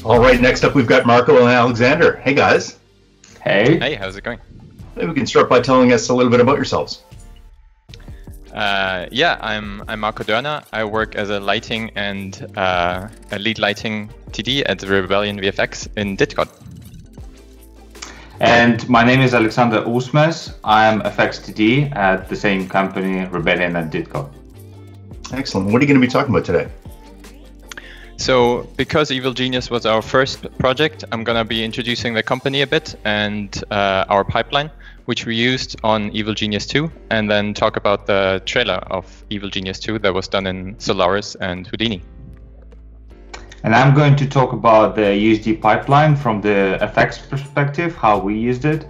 All right, next up we've got Marco and Aleksandr. Hey guys. Hey. Hey, how's it going? Maybe we can start by telling us a little bit about yourselves. Yeah, I'm Marco Dörner. I work as a lighting and a lead lighting TD at Rebellion VFX in Didcot. And my name is Aleksandr Uusmees. I'm FX TD at the same company, Rebellion and Didcot. Excellent. What are you going to be talking about today? So, because Evil Genius was our first project, I'm going to be introducing the company a bit and our pipeline, which we used on Evil Genius 2, and then talk about the trailer of Evil Genius 2 that was done in Solaris and Houdini. And I'm going to talk about the USD pipeline from the FX perspective, how we used it,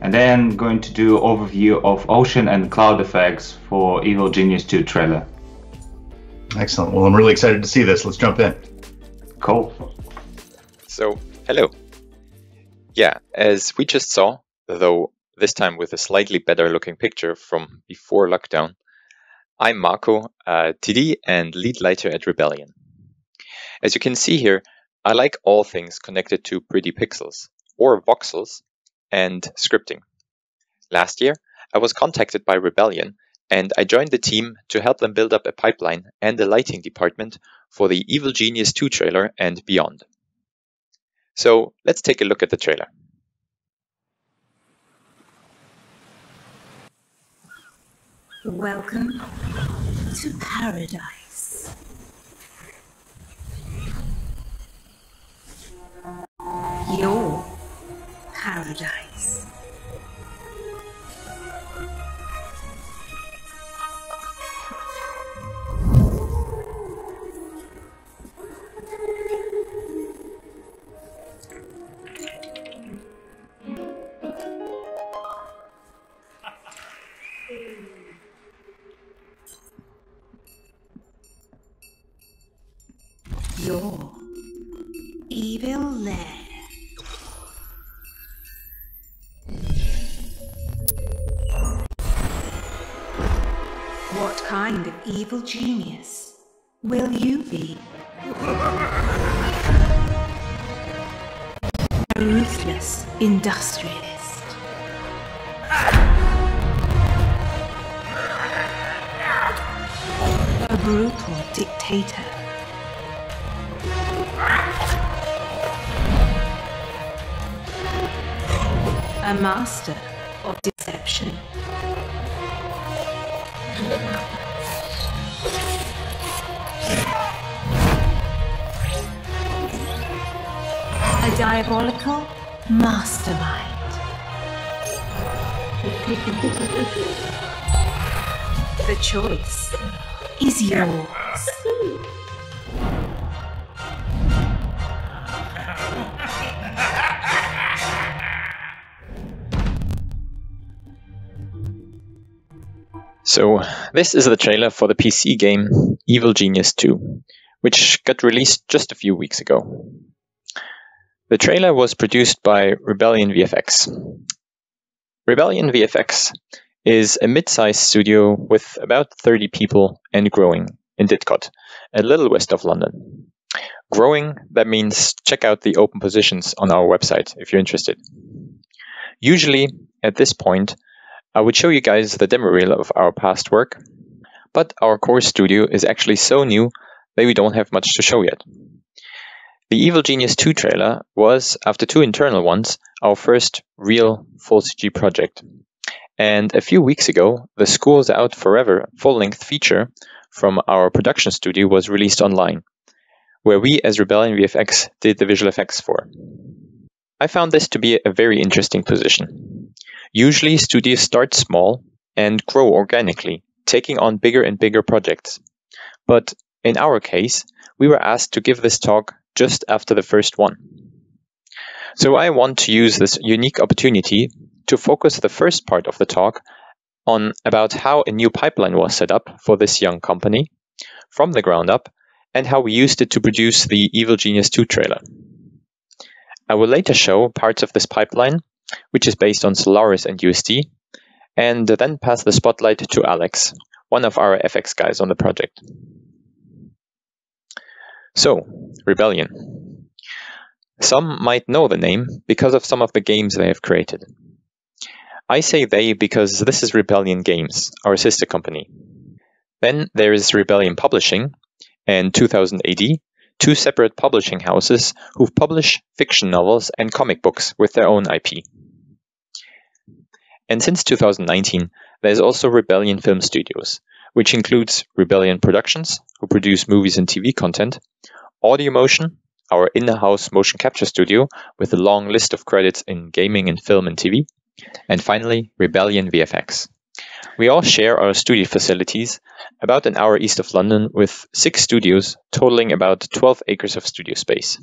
and then going to do overview of ocean and cloud effects for Evil Genius 2 trailer. Excellent. Well, I'm really excited to see this. Let's jump in. Cool. So, hello. Yeah, as we just saw, though this time with a slightly better looking picture from before lockdown, I'm Marco, TD and lead lighter at Rebellion. As you can see here, I like all things connected to pretty pixels, or voxels, and scripting. Last year, I was contacted by Rebellion, and I joined the team to help them build up a pipeline and a lighting department for the Evil Genius 2 trailer and beyond. So let's take a look at the trailer. Welcome to paradise. Your paradise. Your evil lair. What kind of evil genius will you be? A ruthless industrialist. A brutal dictator. A master of deception. A diabolical mastermind. The choice is yours. So this is the trailer for the PC game Evil Genius 2, which got released just a few weeks ago. The trailer was produced by Rebellion VFX. Rebellion VFX is a mid-sized studio with about 30 people and growing in Didcot, a little west of London. Growing, that means check out the open positions on our website if you're interested. Usually, at this point, I would show you guys the demo reel of our past work, but our core studio is actually so new that we don't have much to show yet. The Evil Genius 2 trailer was, after two internal ones, our first real full CG project. And a few weeks ago, the School's Out Forever full-length feature from our production studio was released online, where we as Rebellion VFX did the visual effects for. I found this to be a very interesting position. Usually studios start small and grow organically, taking on bigger and bigger projects. But in our case, we were asked to give this talk just after the first one. So I want to use this unique opportunity to focus the first part of the talk on about how a new pipeline was set up for this young company from the ground up and how we used it to produce the Evil Genius 2 trailer. I will later show parts of this pipeline, which is based on Solaris and USD, and then pass the spotlight to Alex, one of our FX guys on the project. So, Rebellion. Some might know the name because of some of the games they have created. I say they because this is Rebellion Games, our sister company. Then there is Rebellion Publishing, and 2000 AD, two separate publishing houses who publish fiction novels and comic books with their own IP. And since 2019, there's also Rebellion Film Studios, which includes Rebellion Productions, who produce movies and TV content, Audio Motion, our in-house motion capture studio with a long list of credits in gaming and film and TV, and finally, Rebellion VFX. We all share our studio facilities about an hour east of London with 6 studios totaling about 12 acres of studio space.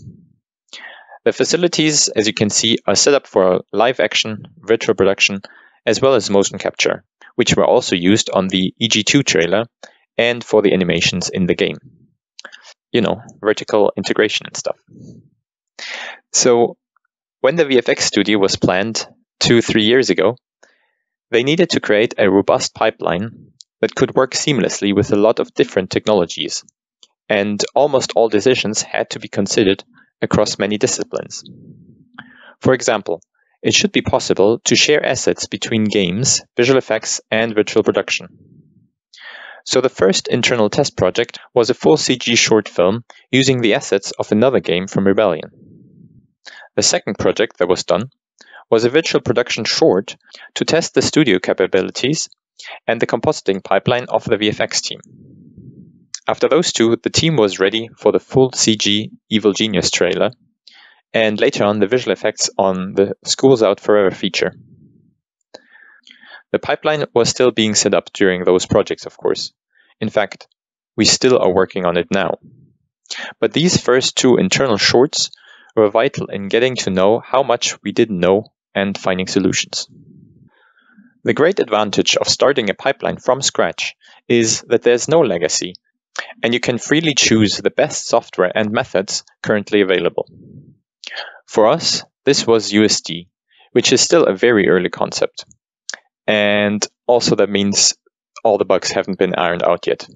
The facilities, as you can see, are set up for live action, virtual production, as well as motion capture, which were also used on the EG2 trailer and for the animations in the game. You know, vertical integration and stuff. So, when the VFX studio was planned 2-3 years ago, they needed to create a robust pipeline that could work seamlessly with a lot of different technologies, and almost all decisions had to be considered across many disciplines. For example, it should be possible to share assets between games, visual effects, and virtual production. So the first internal test project was a full CG short film using the assets of another game from Rebellion. The second project that was done was a virtual production short to test the studio capabilities and the compositing pipeline of the VFX team. After those two, the team was ready for the full CG Evil Genius trailer, and later on the visual effects on the School's Out Forever feature. The pipeline was still being set up during those projects, of course. In fact, we still are working on it now. But these first 2 internal shorts were vital in getting to know how much we didn't know and finding solutions. The great advantage of starting a pipeline from scratch is that there's no legacy, and you can freely choose the best software and methods currently available. For us, this was USD, which is still a very early concept. And also that means all the bugs haven't been ironed out yet.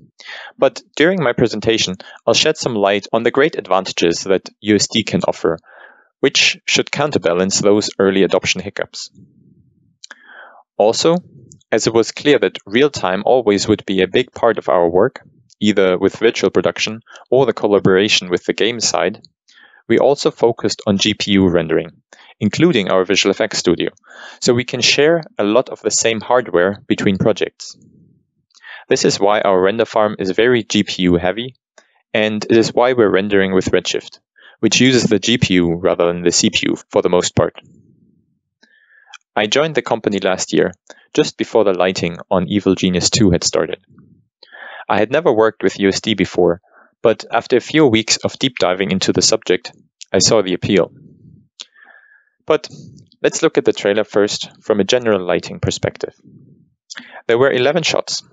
But during my presentation, I'll shed some light on the great advantages that USD can offer, which should counterbalance those early adoption hiccups. Also, as it was clear that real-time always would be a big part of our work, either with virtual production or the collaboration with the game side, we also focused on GPU rendering, including our visual effects studio, so we can share a lot of the same hardware between projects. This is why our render farm is very GPU heavy, and it is why we're rendering with Redshift, which uses the GPU rather than the CPU for the most part. I joined the company last year, just before the lighting on Evil Genius 2 had started. I had never worked with USD before, but after a few weeks of deep diving into the subject, I saw the appeal. But let's look at the trailer first from a general lighting perspective. There were 11 shots.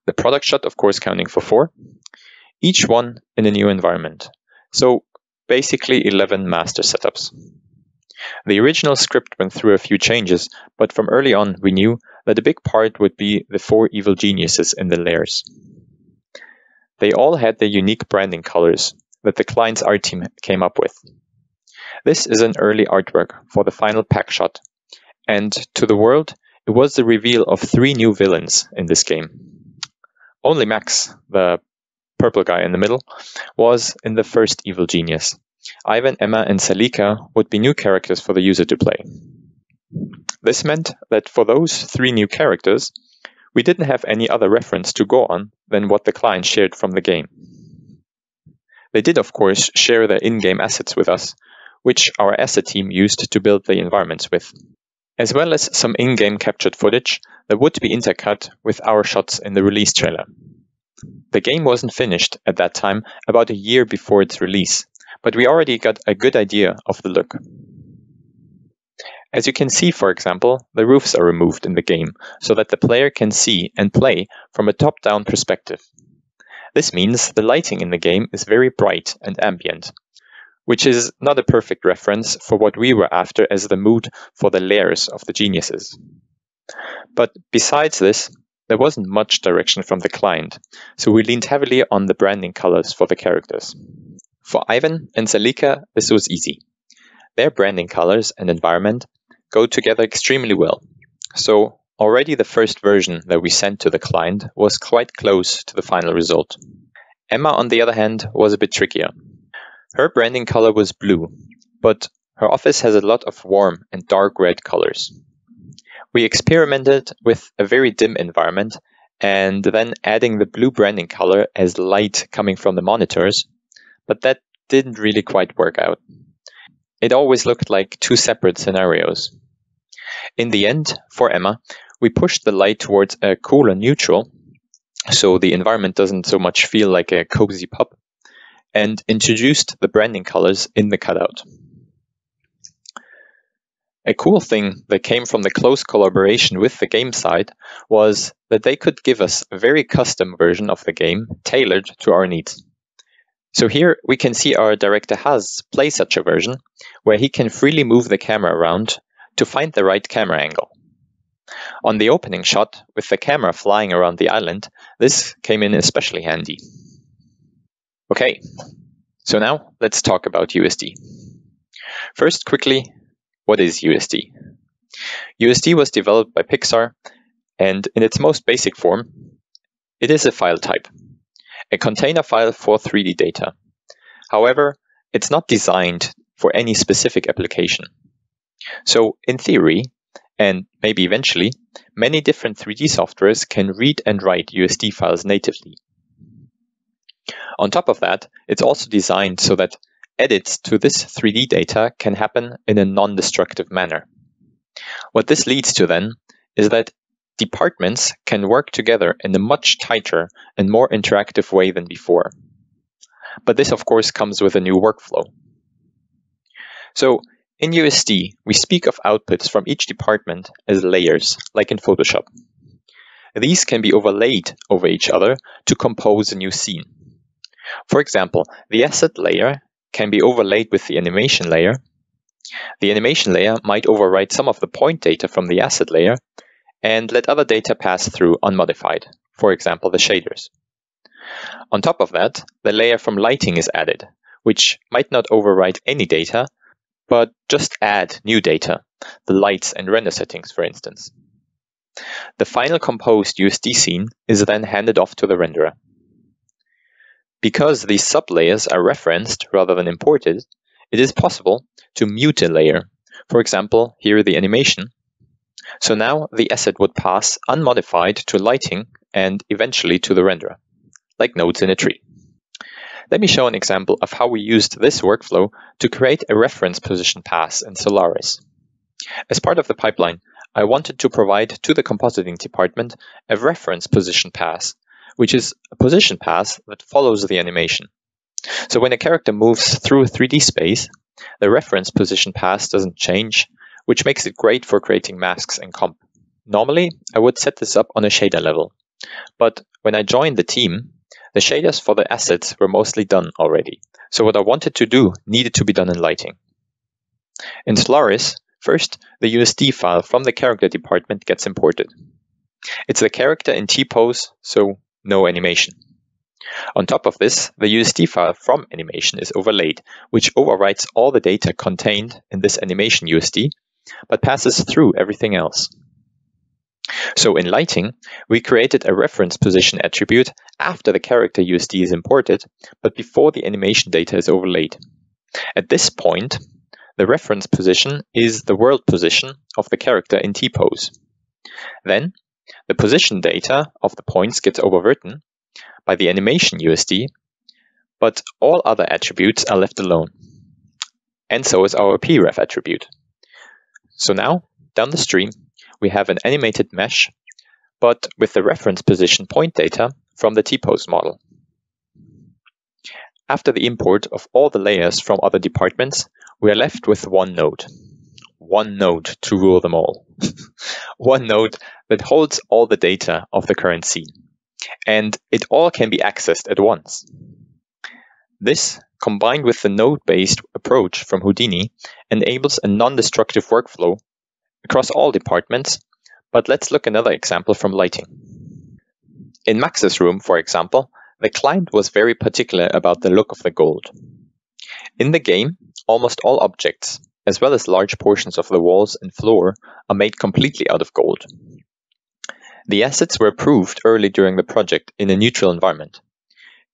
The product shot, of course, counting for 4, each one in a new environment. So basically 11 master setups. The original script went through a few changes, but from early on we knew that a big part would be the 4 evil geniuses in the layers. They all had their unique branding colors that the client's art team came up with. This is an early artwork for the final pack shot, and to the world, it was the reveal of 3 new villains in this game. Only Max, the purple guy in the middle, was in the first evil genius. Ivan, Emma, and Salika would be new characters for the user to play. This meant that for those 3 new characters, we didn't have any other reference to go on than what the client shared from the game. They did, of course, share their in-game assets with us, which our asset team used to build the environments with, as well as some in-game captured footage that would be intercut with our shots in the release trailer. The game wasn't finished at that time, about a year before its release, but we already got a good idea of the look. As you can see, for example, the roofs are removed in the game so that the player can see and play from a top-down perspective. This means the lighting in the game is very bright and ambient, which is not a perfect reference for what we were after as the mood for the layers of the geniuses. But besides this, there wasn't much direction from the client, so we leaned heavily on the branding colors for the characters. For Ivan and Salika, this was easy. Their branding colors and environment go together extremely well. So already the first version that we sent to the client was quite close to the final result. Emma, on the other hand, was a bit trickier. Her branding color was blue, but her office has a lot of warm and dark red colors. We experimented with a very dim environment and then adding the blue branding color as light coming from the monitors, but that didn't really quite work out. It always looked like two separate scenarios. In the end, for Emma, we pushed the light towards a cooler neutral, so the environment doesn't so much feel like a cozy pub, and introduced the branding colors in the cutout. A cool thing that came from the close collaboration with the game side was that they could give us a very custom version of the game tailored to our needs. So here we can see our director Haz play such a version, where he can freely move the camera around to find the right camera angle. On the opening shot, with the camera flying around the island, this came in especially handy. Okay, so now let's talk about USD. First, quickly, what is USD? USD was developed by Pixar, and in its most basic form, it is a file type, a container file for 3D data. However, it's not designed for any specific application. So, in theory, and maybe eventually, many different 3D softwares can read and write USD files natively. On top of that, it's also designed so that edits to this 3D data can happen in a non-destructive manner. What this leads to then is that departments can work together in a much tighter and more interactive way than before. But this, of course, comes with a new workflow. So, in USD, we speak of outputs from each department as layers, like in Photoshop. These can be overlaid over each other to compose a new scene. For example, the asset layer can be overlaid with the animation layer. The animation layer might overwrite some of the point data from the asset layer and let other data pass through unmodified, for example, the shaders. On top of that, the layer from lighting is added, which might not overwrite any data, but just add new data, the lights and render settings, for instance. The final composed USD scene is then handed off to the renderer. Because these sublayers are referenced rather than imported, it is possible to mute a layer. For example, here the animation. So now the asset would pass unmodified to lighting and eventually to the renderer, like nodes in a tree. Let me show an example of how we used this workflow to create a reference position pass in Solaris. As part of the pipeline, I wanted to provide to the compositing department a reference position pass, which is a position pass that follows the animation. So when a character moves through a 3D space, the reference position pass doesn't change, which makes it great for creating masks and comp. Normally, I would set this up on a shader level, but when I joined the team, the shaders for the assets were mostly done already. So what I wanted to do needed to be done in lighting. In Solaris, first, the USD file from the character department gets imported. It's the character in T-pose, so no animation. On top of this, the USD file from animation is overlaid, which overwrites all the data contained in this animation USD, but passes through everything else. So in lighting, we created a reference position attribute after the character USD is imported, but before the animation data is overlaid. At this point, the reference position is the world position of the character in T-pose. Then, the position data of the points gets overwritten by the animation USD, but all other attributes are left alone. And so is our pref attribute. So now, down the stream, we have an animated mesh, but with the reference position point data from the T-pose model. After the import of all the layers from other departments, we are left with one node. One node to rule them all. One node that holds all the data of the current scene. And it all can be accessed at once. This, combined with the node-based approach from Houdini, enables a non-destructive workflow across all departments, but let's look at another example from lighting. In Max's room, for example, the client was very particular about the look of the gold. In the game, almost all objects, as well as large portions of the walls and floor, are made completely out of gold. The assets were approved early during the project in a neutral environment.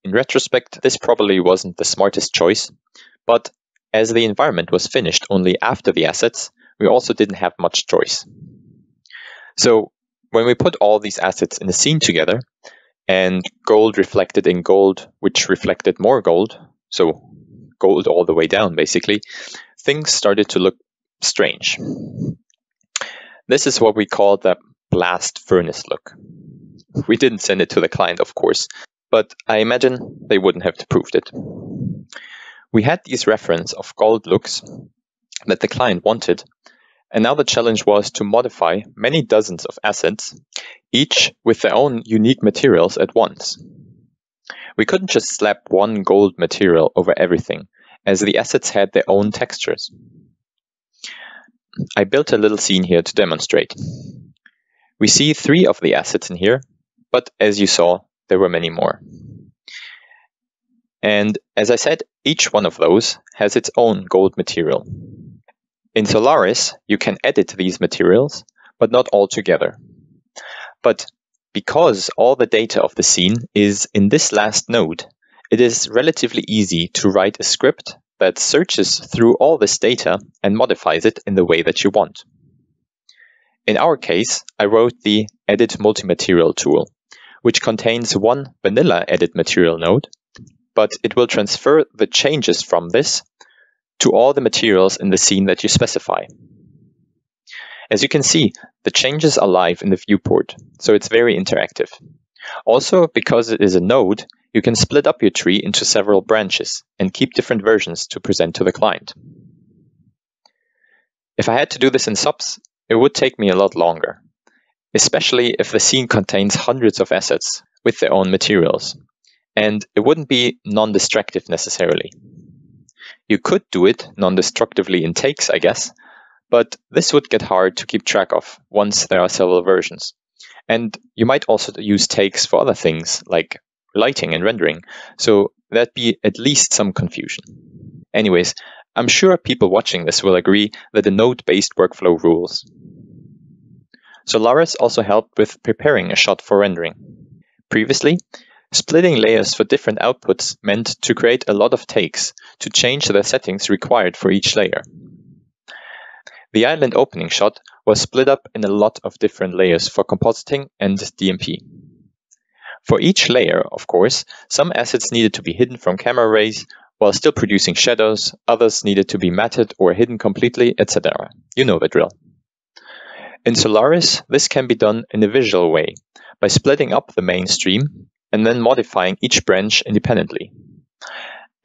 In retrospect, this probably wasn't the smartest choice, but as the environment was finished only after the assets, we also didn't have much choice. So, when we put all these assets in a scene together, and gold reflected in gold, which reflected more gold, so gold all the way down basically, things started to look strange. This is what we call the blast furnace look. We didn't send it to the client, of course, but I imagine they wouldn't have approved it. We had these reference of gold looks that the client wanted, and now the challenge was to modify many dozens of assets, each with their own unique materials at once. We couldn't just slap one gold material over everything, as the assets had their own textures. I built a little scene here to demonstrate. We see 3 of the assets in here, but as you saw, there were many more. And as I said, each one of those has its own gold material. In Solaris, you can edit these materials, but not all together. But because all the data of the scene is in this last node, it is relatively easy to write a script that searches through all this data and modifies it in the way that you want. In our case, I wrote the Edit Multi-Material tool, which contains one vanilla edit material node, but it will transfer the changes from this to all the materials in the scene that you specify. As you can see, the changes are live in the viewport, so it's very interactive. Also, because it is a node, you can split up your tree into several branches and keep different versions to present to the client. If I had to do this in subs, it would take me a lot longer, especially if the scene contains hundreds of assets with their own materials, and it wouldn't be non-destructive necessarily. You could do it non-destructively in takes, I guess, but this would get hard to keep track of once there are several versions. And you might also use takes for other things like lighting and rendering, so that'd be at least some confusion. Anyways, I'm sure people watching this will agree that a node-based workflow rules. Solaris also helped with preparing a shot for rendering. Previously, splitting layers for different outputs meant to create a lot of takes to change the settings required for each layer. The island opening shot was split up in a lot of different layers for compositing and DMP. For each layer, of course, some assets needed to be hidden from camera rays while still producing shadows, others needed to be matted or hidden completely, etc. You know the drill. In Solaris, this can be done in a visual way by splitting up the main stream and then modifying each branch independently.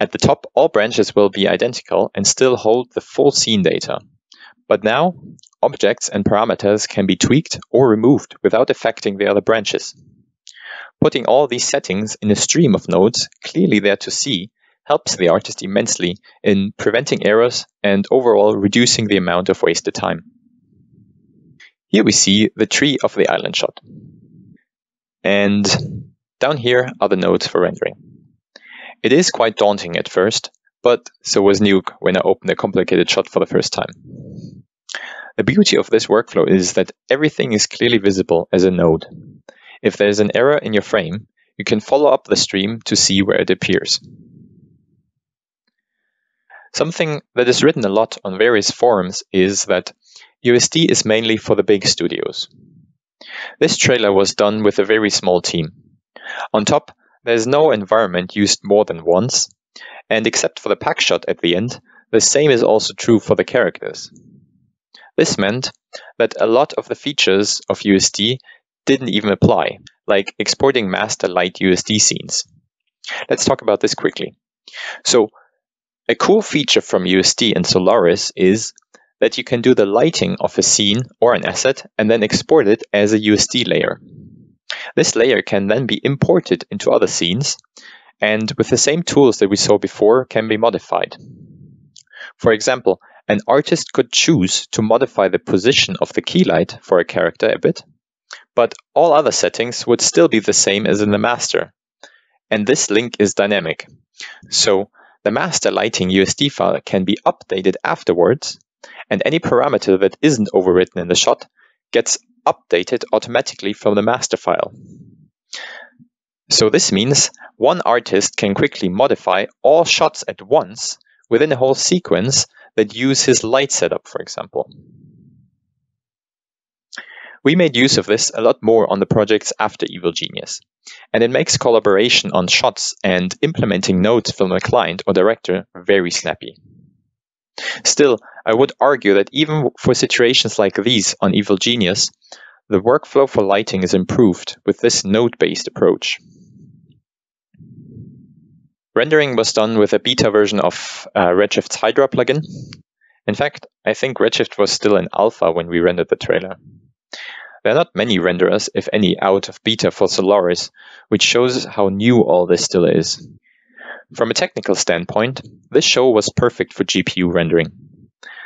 At the top, all branches will be identical and still hold the full scene data. But now, objects and parameters can be tweaked or removed without affecting the other branches. Putting all these settings in a stream of nodes clearly there to see helps the artist immensely in preventing errors and overall reducing the amount of wasted time. Here we see the tree of the island shot. And down here are the nodes for rendering. It is quite daunting at first, but so was Nuke when I opened a complicated shot for the first time. The beauty of this workflow is that everything is clearly visible as a node. If there's an error in your frame, you can follow up the stream to see where it appears. Something that is written a lot on various forums is that USD is mainly for the big studios. This trailer was done with a very small team. On top, there's no environment used more than once, and except for the pack shot at the end, the same is also true for the characters. This meant that a lot of the features of USD didn't even apply, like exporting master light USD scenes. Let's talk about this quickly. So, a cool feature from USD and Solaris is that you can do the lighting of a scene or an asset and then export it as a USD layer. This layer can then be imported into other scenes, and with the same tools that we saw before can be modified. For example, an artist could choose to modify the position of the key light for a character a bit, but all other settings would still be the same as in the master. And this link is dynamic. So the master lighting USD file can be updated afterwards, and any parameter that isn't overwritten in the shot gets updated automatically from the master file. So this means one artist can quickly modify all shots at once within a whole sequence that use his light setup, for example. We made use of this a lot more on the projects after Evil Genius, and it makes collaboration on shots and implementing nodes from a client or director very snappy. Still, I would argue that even for situations like these on Evil Genius, the workflow for lighting is improved with this node-based approach. Rendering was done with a beta version of Redshift's Hydra plugin. In fact, I think Redshift was still in alpha when we rendered the trailer. There are not many renderers, if any, out of beta for Solaris, which shows how new all this still is. From a technical standpoint, this show was perfect for GPU rendering.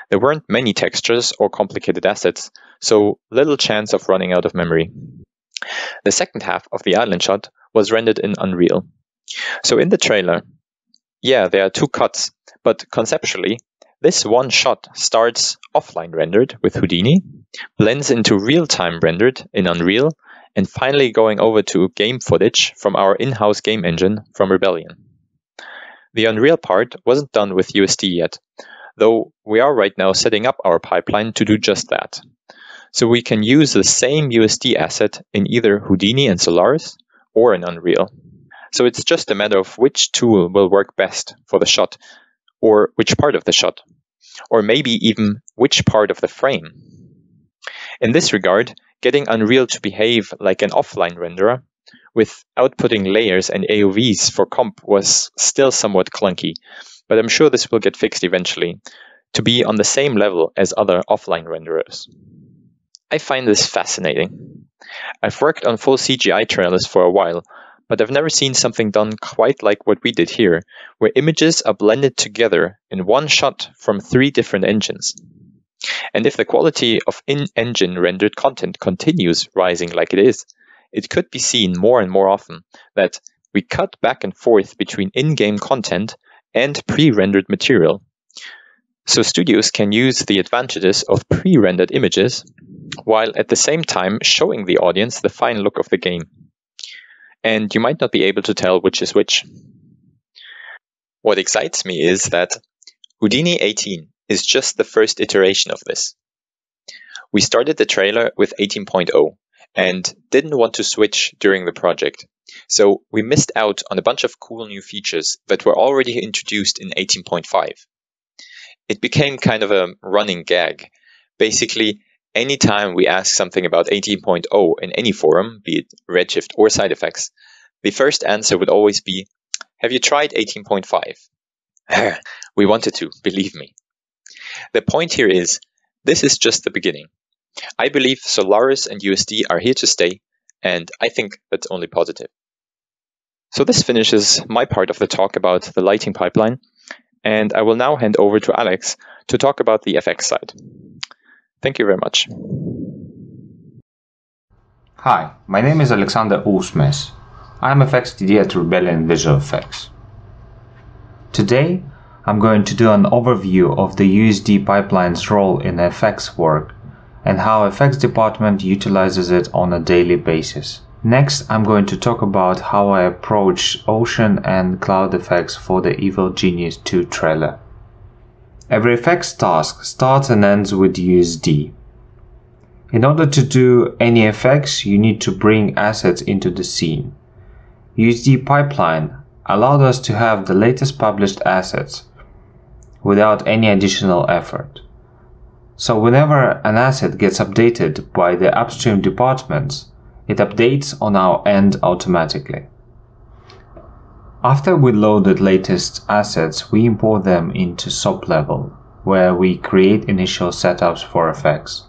There weren't many textures or complicated assets, so little chance of running out of memory. The second half of the island shot was rendered in Unreal. So in the trailer, yeah, there are two cuts, but conceptually, this one shot starts offline rendered with Houdini, blends into real-time rendered in Unreal, and finally going over to game footage from our in-house game engine from Rebellion. The Unreal part wasn't done with USD yet, though we are right now setting up our pipeline to do just that. So we can use the same USD asset in either Houdini and Solaris or in Unreal. So it's just a matter of which tool will work best for the shot, or which part of the shot, or maybe even which part of the frame. In this regard, getting Unreal to behave like an offline renderer with outputting layers and AOVs for comp was still somewhat clunky, but I'm sure this will get fixed eventually to be on the same level as other offline renderers. I find this fascinating. I've worked on full CGI trailers for a while, but I've never seen something done quite like what we did here, where images are blended together in one shot from 3 different engines. And if the quality of in-engine rendered content continues rising like it is, it could be seen more and more often that we cut back and forth between in-game content and pre-rendered material. So studios can use the advantages of pre-rendered images, while at the same time showing the audience the fine look of the game. And you might not be able to tell which is which. What excites me is that Houdini 18 is just the first iteration of this. We started the trailer with 18.0 and didn't want to switch during the project, so we missed out on a bunch of cool new features that were already introduced in 18.5. It became kind of a running gag. Basically, anytime we ask something about 18.0 in any forum, be it Redshift or side effects, the first answer would always be, "Have you tried 18.5? We wanted to, believe me. The point here is, this is just the beginning. I believe Solaris and USD are here to stay, and I think that's only positive. So this finishes my part of the talk about the lighting pipeline, and I will now hand over to Alex to talk about the FX side. Thank you very much. Hi, my name is Aleksandr Uusmees. I'm FX TD at Rebellion VFX. Today, I'm going to do an overview of the USD pipeline's role in FX work and how FX department utilizes it on a daily basis. Next, I'm going to talk about how I approach ocean and cloud effects for the Evil Genius 2 trailer. Every FX task starts and ends with USD. In order to do any effects, you need to bring assets into the scene. USD pipeline allowed us to have the latest published assets without any additional effort. So whenever an asset gets updated by the upstream departments, it updates on our end automatically. After we load the latest assets, we import them into SOP level, where we create initial setups for effects.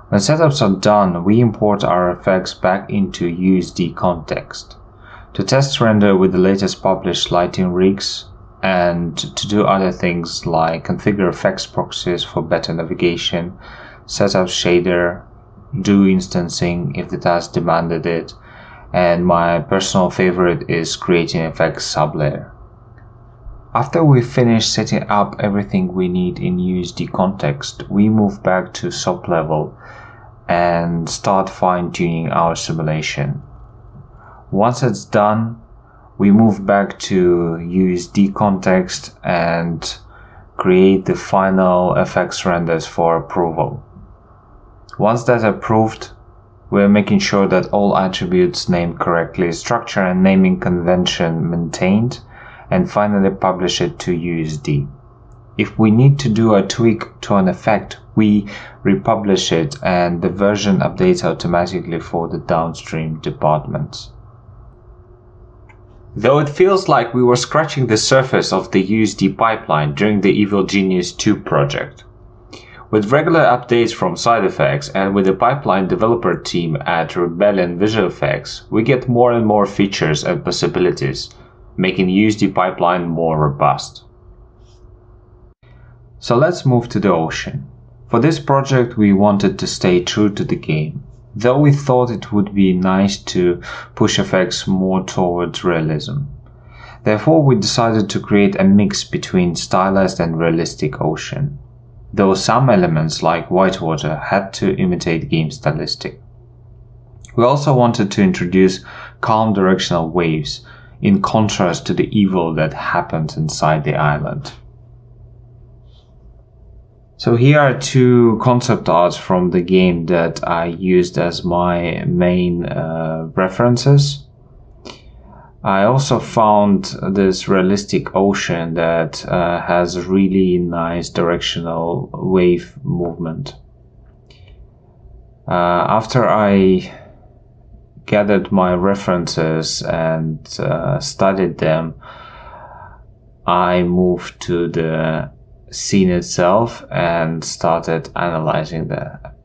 When setups are done, we import our effects back into USD context to test render with the latest published lighting rigs and to do other things like configure effects proxies for better navigation, set up shader, do instancing if the task demanded it, and my personal favorite is creating effects sublayer. After we finish setting up everything we need in USD context, we move back to SOP level and start fine-tuning our simulation. Once it's done, we move back to USD context and create the final FX renders for approval. Once that's approved, we're making sure that all attributes named correctly, structure and naming convention maintained, and finally publish it to USD. If we need to do a tweak to an effect, we republish it and the version updates automatically for the downstream departments. Though it feels like we were scratching the surface of the USD pipeline during the Evil Genius 2 project. With regular updates from side effects and with the pipeline developer team at Rebellion VFX, we get more and more features and possibilities, making the USD pipeline more robust. So let's move to the ocean. For this project we wanted to stay true to the game, though we thought it would be nice to push effects more towards realism. Therefore we decided to create a mix between stylized and realistic ocean, though some elements like whitewater had to imitate game stylistic. We also wanted to introduce calm directional waves, in contrast to the evil that happened inside the island. So here are two concept arts from the game that I used as my main references. I also found this realistic ocean that has really nice directional wave movement. After I gathered my references and studied them, I moved to the scene itself and started analyzing that.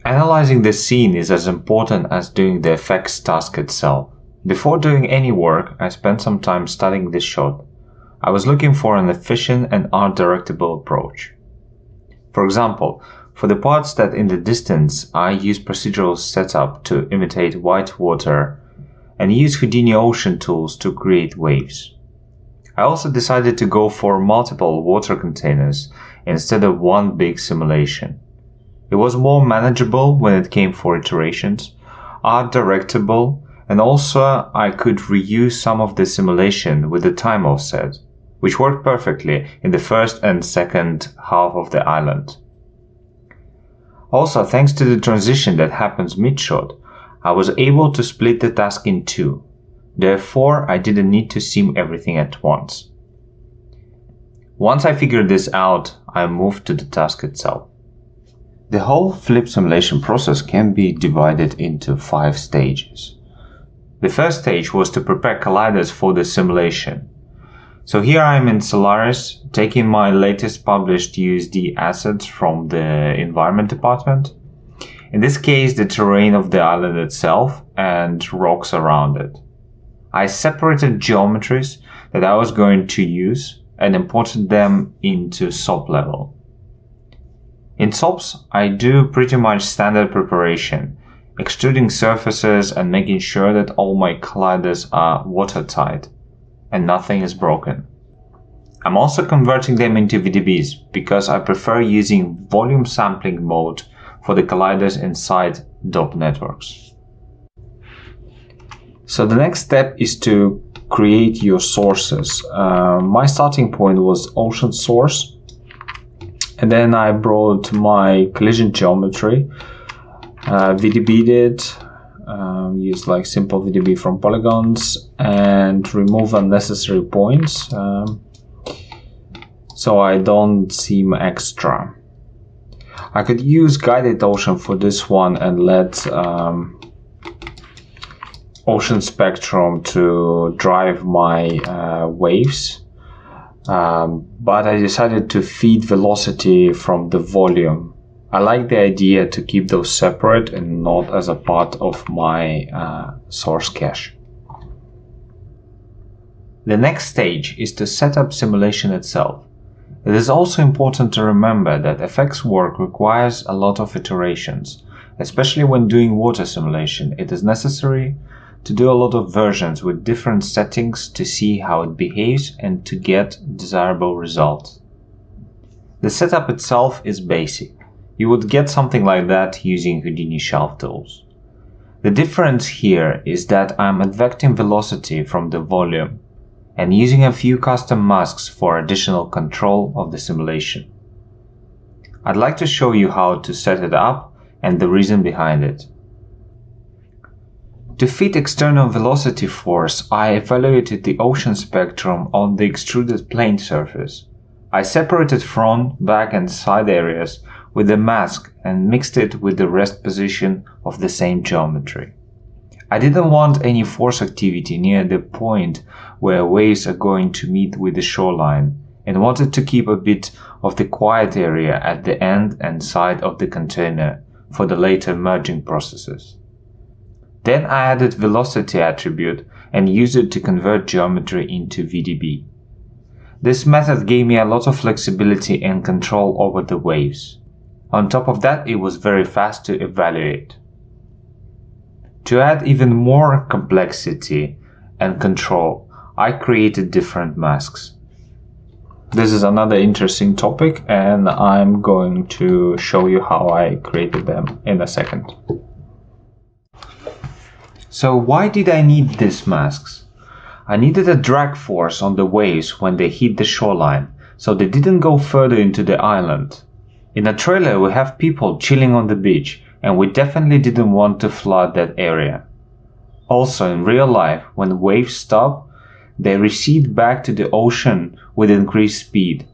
Analyzing the scene is as important as doing the effects task itself. Before doing any work, I spent some time studying this shot. I was looking for an efficient and art-directable approach. For example, for the parts that in the distance, I use procedural setup to imitate white water and use Houdini Ocean tools to create waves. I also decided to go for multiple water containers instead of one big simulation. It was more manageable when it came for iterations, art-directable, and also I could reuse some of the simulation with the time offset, which worked perfectly in the first and second half of the island. Also, thanks to the transition that happens mid-shot, I was able to split the task in two. Therefore, I didn't need to sim everything at once. Once I figured this out, I moved to the task itself. The whole flip simulation process can be divided into 5 stages. The first stage was to prepare colliders for the simulation. So here I am in Solaris, taking my latest published USD assets from the environment department. In this case, the terrain of the island itself and rocks around it. I separated geometries that I was going to use and imported them into SOP level. In SOPs, I do pretty much standard preparation, extruding surfaces and making sure that all my colliders are watertight and nothing is broken. I'm also converting them into VDBs because I prefer using volume sampling mode for the colliders inside DOP networks. So the next step is to create your sources. My starting point was ocean source, and then I brought my collision geometry, VDB'd it, use like simple VDB from polygons and remove unnecessary points so I don't seem extra. I could use guided ocean for this one and let ocean spectrum to drive my waves, but I decided to feed velocity from the volume. I like the idea to keep those separate and not as a part of my source cache. The next stage is to set up simulation itself. It is also important to remember that FX work requires a lot of iterations. Especially when doing water simulation, it is necessary to do a lot of versions with different settings to see how it behaves and to get desirable results. The setup itself is basic. You would get something like that using Houdini shelf tools. The difference here is that I'm advecting velocity from the volume and using a few custom masks for additional control of the simulation. I'd like to show you how to set it up and the reason behind it. To fit external velocity force, I evaluated the ocean spectrum on the extruded plane surface. I separated front, back and side areas with the mask and mixed it with the rest position of the same geometry. I didn't want any force activity near the point where waves are going to meet with the shoreline and wanted to keep a bit of the quiet area at the end and side of the container for the later merging processes. Then I added velocity attribute and used it to convert geometry into VDB. This method gave me a lot of flexibility and control over the waves. On top of that, it was very fast to evaluate. To add even more complexity and control, I created different masks. This is another interesting topic, and I'm going to show you how I created them in a second. So why did I need these masks? I needed a drag force on the waves when they hit the shoreline, so they didn't go further into the island. In a trailer we have people chilling on the beach, and we definitely didn't want to flood that area. Also, in real life, when waves stop, they recede back to the ocean with increased speed,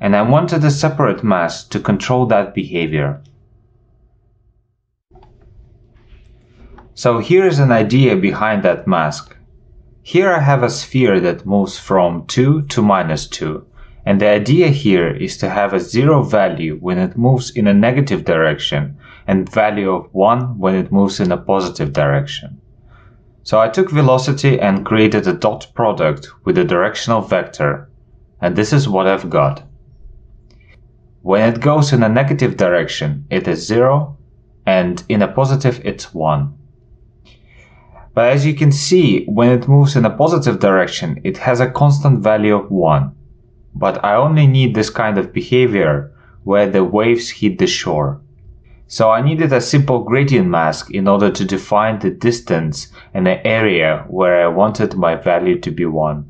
and I wanted a separate mask to control that behavior. So here is an idea behind that mask. Here I have a sphere that moves from 2 to -2, and the idea here is to have a 0 value when it moves in a negative direction and value of 1 when it moves in a positive direction. So I took velocity and created a dot product with a directional vector, and this is what I've got. When it goes in a negative direction, it is 0, and in a positive, it's 1. But as you can see, when it moves in a positive direction, it has a constant value of 1. But I only need this kind of behavior where the waves hit the shore. So I needed a simple gradient mask in order to define the distance and the area where I wanted my value to be 1.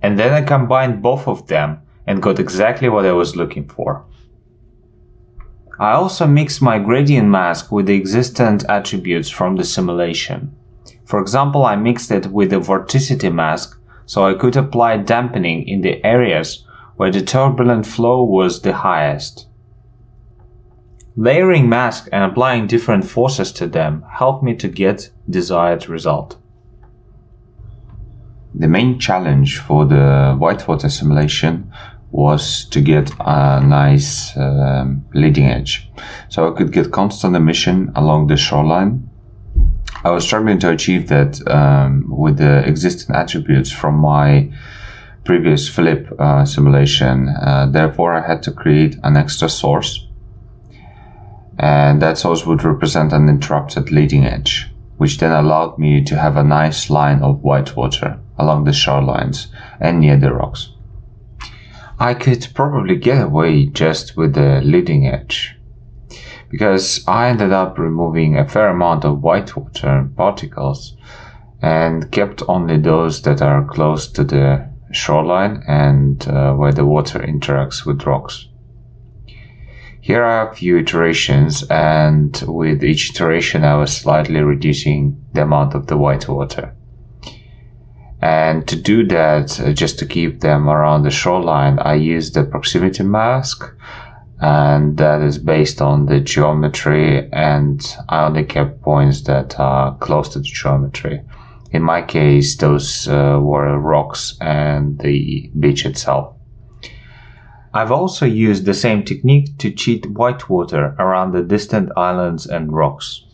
And then I combined both of them and got exactly what I was looking for. I also mixed my gradient mask with the existent attributes from the simulation. For example, I mixed it with the vorticity mask so I could apply dampening in the areas where the turbulent flow was the highest. Layering masks and applying different forces to them helped me to get desired result. The main challenge for the whitewater simulation was to get a nice leading edge, so I could get constant emission along the shoreline. I was struggling to achieve that with the existing attributes from my previous Philip simulation. Therefore, I had to create an extra source, and that source would represent an interrupted leading edge, which then allowed me to have a nice line of whitewater along the shorelines and near the rocks. I could probably get away just with the leading edge, because I ended up removing a fair amount of whitewater particles and kept only those that are close to the shoreline and where the water interacts with rocks. Here are a few iterations, and with each iteration I was slightly reducing the amount of the whitewater. And to do that, just to keep them around the shoreline, I used the proximity mask, and that is based on the geometry, and I only kept points that are close to the geometry. In my case, those were rocks and the beach itself. I've also used the same technique to cheat whitewater around the distant islands and rocks.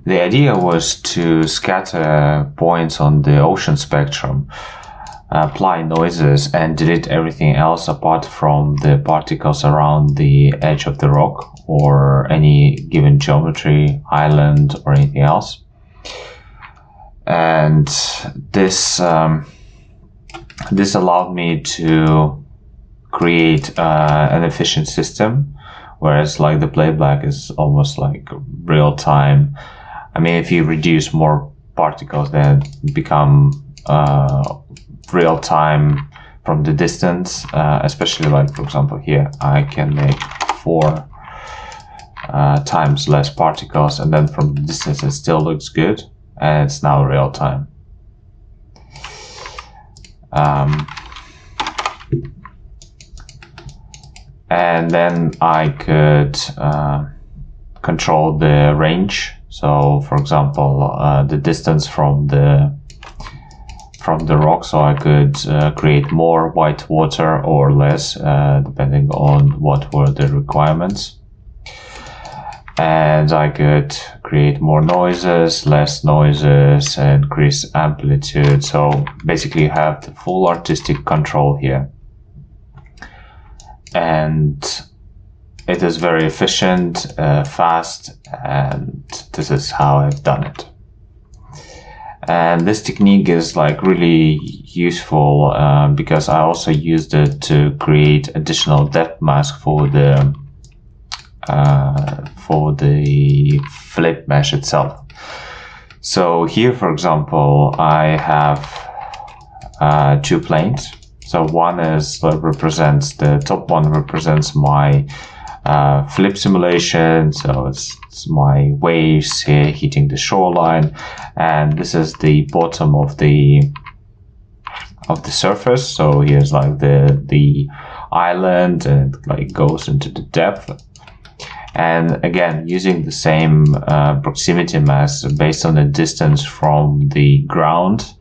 The idea was to scatter points on the ocean spectrum, apply noises, and delete everything else apart from the particles around the edge of the rock or any given geometry, island, or anything else. And this this allowed me to create an efficient system, whereas like the playback is almost like real time. I mean, if you reduce more particles, then become real time from the distance, especially like, for example, here I can make 4 times less particles, and then from the distance it still looks good, and it's now real time. And then I could control the range. So, for example, the distance from the rock. So I could create more white water or less, depending on what were the requirements. And I could create more noises, less noises, and increase amplitude. So basically you have the full artistic control here. And it is very efficient, fast, and this is how I've done it. And this technique is like really useful because I also used it to create additional depth mask for the flip mesh itself. So here, for example, I have 2 planes. So one is represents the top one represents my flip simulation. So it's my waves here hitting the shoreline, and this is the bottom of the surface. So here's like the island, and it like goes into the depth. And again, using the same proximity mask based on the distance from the ground,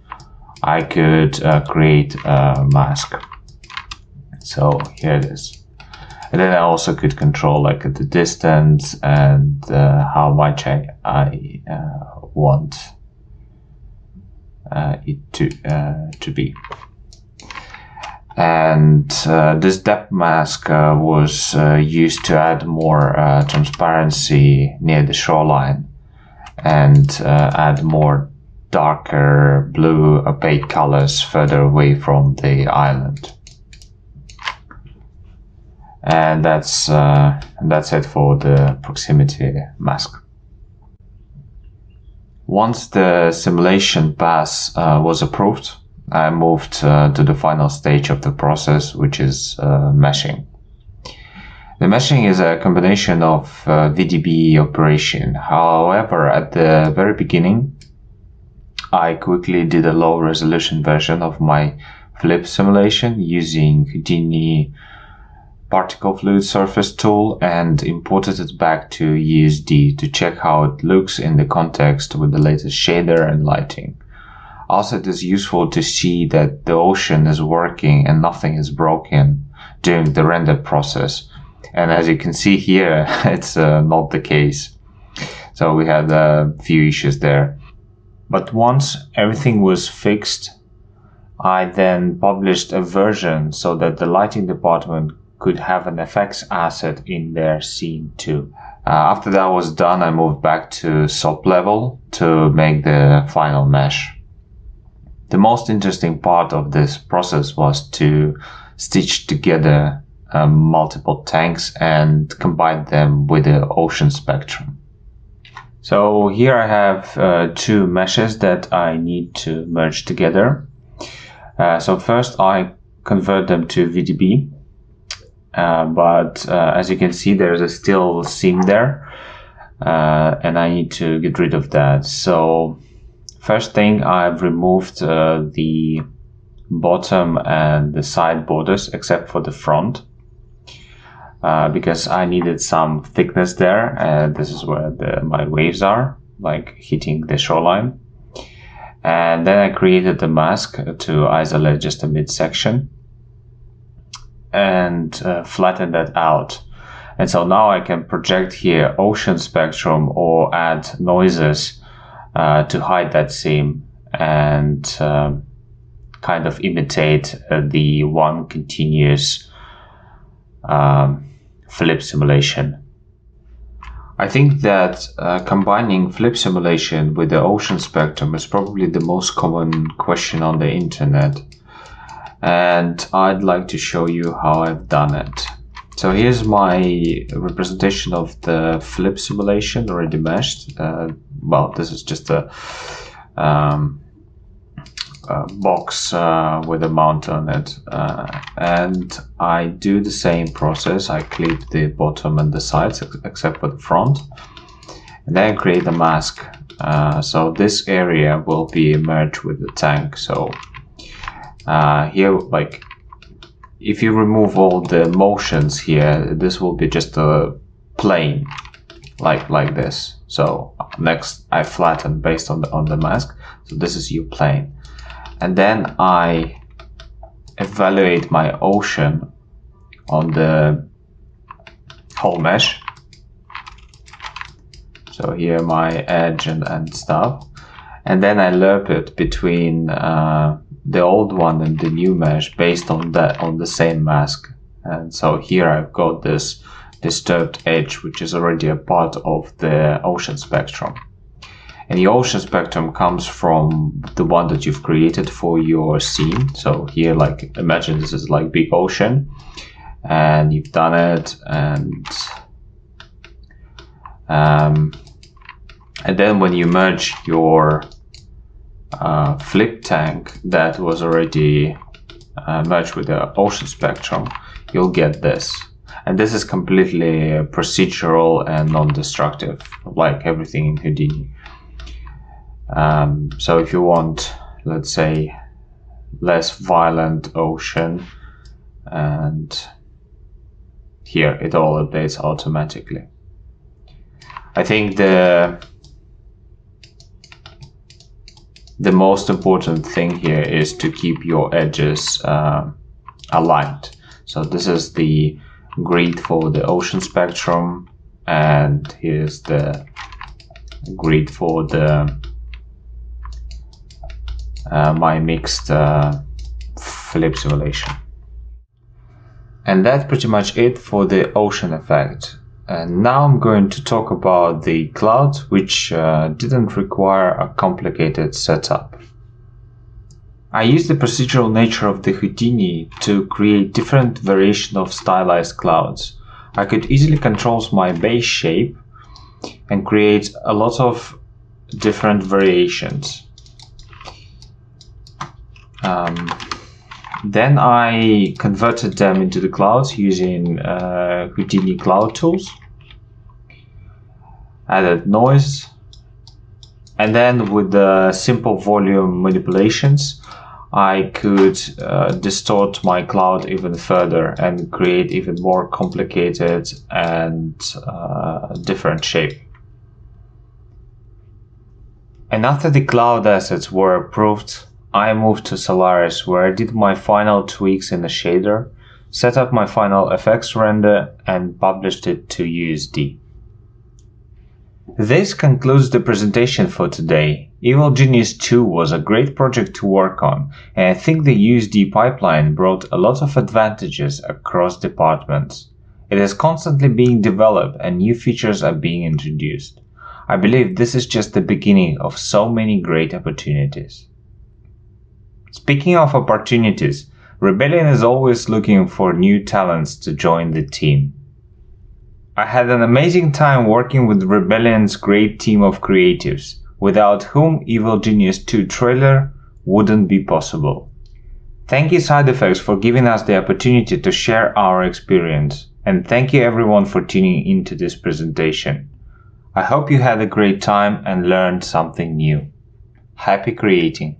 I could create a mask. So here it is. And then I also could control like the distance and how much I want it to be. And this depth mask was used to add more transparency near the shoreline and add more darker blue opaque colors further away from the island. And that's it for the proximity mask. Once the simulation pass was approved, I moved to the final stage of the process, which is meshing. The meshing is a combination of VDB operation. However, at the very beginning, I quickly did a low resolution version of my flip simulation using Houdini particle fluid surface tool and imported it back to USD to check how it looks in the context with the latest shader and lighting. Also, it is useful to see that the ocean is working and nothing is broken during the render process. And as you can see here, it's not the case. So we had a few issues there. But once everything was fixed, I then published a version so that the lighting department could have an FX asset in their scene too. After that was done, I moved back to SOP level to make the final mesh. The most interesting part of this process was to stitch together multiple tanks and combine them with the ocean spectrum. So here I have 2 meshes that I need to merge together. So first I convert them to VDB, but as you can see there's a still seam there, and I need to get rid of that. So first thing, I've removed the bottom and the side borders except for the front, because I needed some thickness there, and this is where my waves are, like hitting the shoreline. And then I created the mask to isolate just a midsection and flatten that out. And so now I can project here ocean spectrum or add noises to hide that seam and kind of imitate the one continuous flip simulation. I think that combining flip simulation with the ocean spectrum is probably the most common question on the internet. And I'd like to show you how I've done it. So here's my representation of the flip simulation already meshed. Well, this is just a box with a mount on it, and I do the same process. I clip the bottom and the sides except for the front, and then I create a mask. So this area will be merged with the tank. So here, like, if you remove all the motions here, this will be just a plane like this. So next I flatten based on the mask. So this is your plane. And then I evaluate my ocean on the whole mesh. So here my edge and stuff. And then I lerp it between the old one and the new mesh based on the same mask. And so here I've got this disturbed edge, which is already a part of the ocean spectrum. And the ocean spectrum comes from the one that you've created for your scene. So here, like, imagine this is like big ocean, and you've done it, and then when you merge your flip tank that was already merged with the ocean spectrum, you'll get this. And this is completely procedural and non-destructive, like everything in Houdini. So if you want, let's say, less violent ocean, and here it all updates automatically. I think the most important thing here is to keep your edges aligned. So this is the grid for the ocean spectrum, and here's the grid for the my mixed flip simulation. And that's pretty much it for the ocean effect. And now I'm going to talk about the clouds, which didn't require a complicated setup. I used the procedural nature of the Houdini to create different variations of stylized clouds. I could easily control my base shape and create a lot of different variations. Then I converted them into the clouds using Houdini cloud tools, added noise, and then with the simple volume manipulations I could distort my cloud even further and create even more complicated and different shape. And after the cloud assets were approved, I moved to Solaris, where I did my final tweaks in the shader, set up my final FX render, and published it to USD. This concludes the presentation for today. Evil Genius 2 was a great project to work on, and I think the USD pipeline brought a lot of advantages across departments. It is constantly being developed and new features are being introduced. I believe this is just the beginning of so many great opportunities. Speaking of opportunities, Rebellion is always looking for new talents to join the team. I had an amazing time working with Rebellion's great team of creatives, without whom Evil Genius 2 trailer wouldn't be possible. Thank you Side Effects for giving us the opportunity to share our experience, and thank you everyone for tuning into this presentation. I hope you had a great time and learned something new. Happy creating!